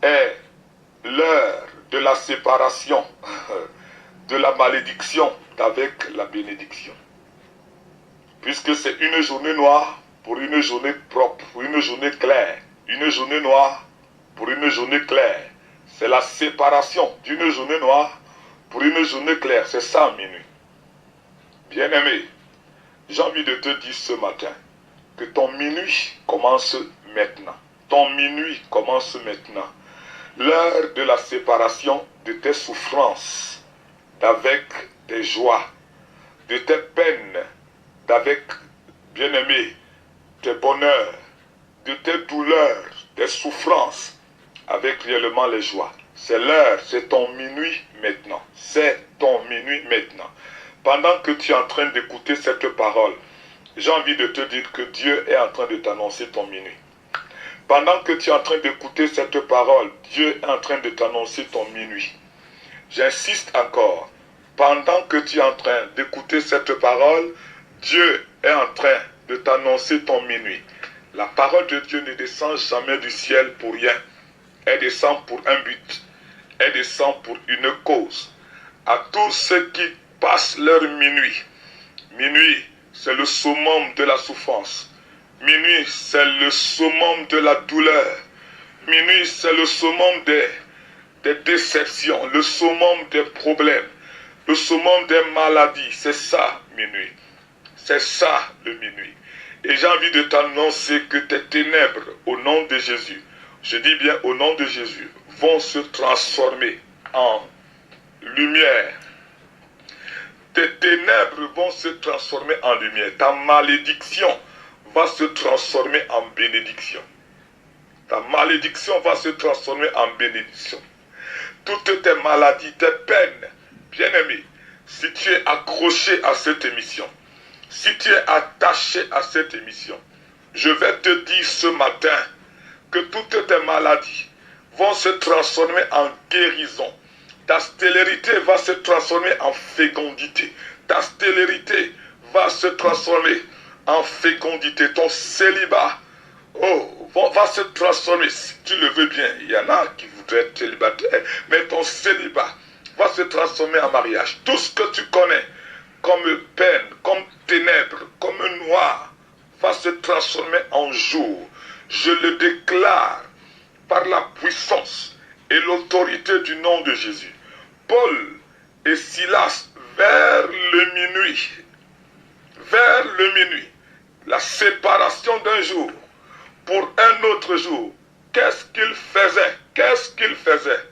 est l'heure de la séparation de la malédiction avec la bénédiction. Puisque c'est une journée noire pour une journée propre, pour une journée claire. Une journée noire pour une journée claire. C'est la séparation d'une journée noire pour une journée claire. C'est ça, minuit. Bien-aimé, j'ai envie de te dire ce matin que ton minuit commence maintenant. Ton minuit commence maintenant. L'heure de la séparation de tes souffrances, d'avec tes joies, de tes peines, d'avec, bien-aimé, tes bonheurs, de tes douleurs, tes souffrances, avec réellement les joies. C'est l'heure, c'est ton minuit maintenant. C'est ton minuit maintenant. Pendant que tu es en train d'écouter cette parole, j'ai envie de te dire que Dieu est en train de t'annoncer ton minuit. Pendant que tu es en train d'écouter cette parole, Dieu est en train de t'annoncer ton minuit. J'insiste encore. Pendant que tu es en train d'écouter cette parole, Dieu est en train de t'annoncer ton minuit. La parole de Dieu ne descend jamais du ciel pour rien. Elle descend pour un but. Elle descend pour une cause. À tous ceux qui passent leur minuit. Minuit, c'est le summum de la souffrance. Minuit, c'est le summum de la douleur. Minuit, c'est le summum des déceptions, le summum des problèmes, le summum des maladies. C'est ça, minuit. C'est ça, le minuit. Et j'ai envie de t'annoncer que tes ténèbres, au nom de Jésus, je dis bien au nom de Jésus, vont se transformer en lumière. Tes ténèbres vont se transformer en lumière. Ta malédiction va se transformer en bénédiction. Ta malédiction va se transformer en bénédiction. Toutes tes maladies, tes peines, bien-aimé, si tu es accroché à cette émission, si tu es attaché à cette émission, je vais te dire ce matin que toutes tes maladies vont se transformer en guérison. Ta stérilité va se transformer en fécondité. Ta stérilité va se transformer en fécondité. Ton célibat va se transformer, si tu le veux bien. Il y en a qui voudraient être célibataires, mais ton célibat va se transformer en mariage. Tout ce que tu connais comme peine, comme ténèbres, comme noir, va se transformer en jour. Je le déclare par la puissance et l'autorité du nom de Jésus. Paul et Silas, vers le minuit, la séparation d'un jour pour un autre jour, qu'est-ce qu'ils faisaient? Qu'est-ce qu'ils faisaient?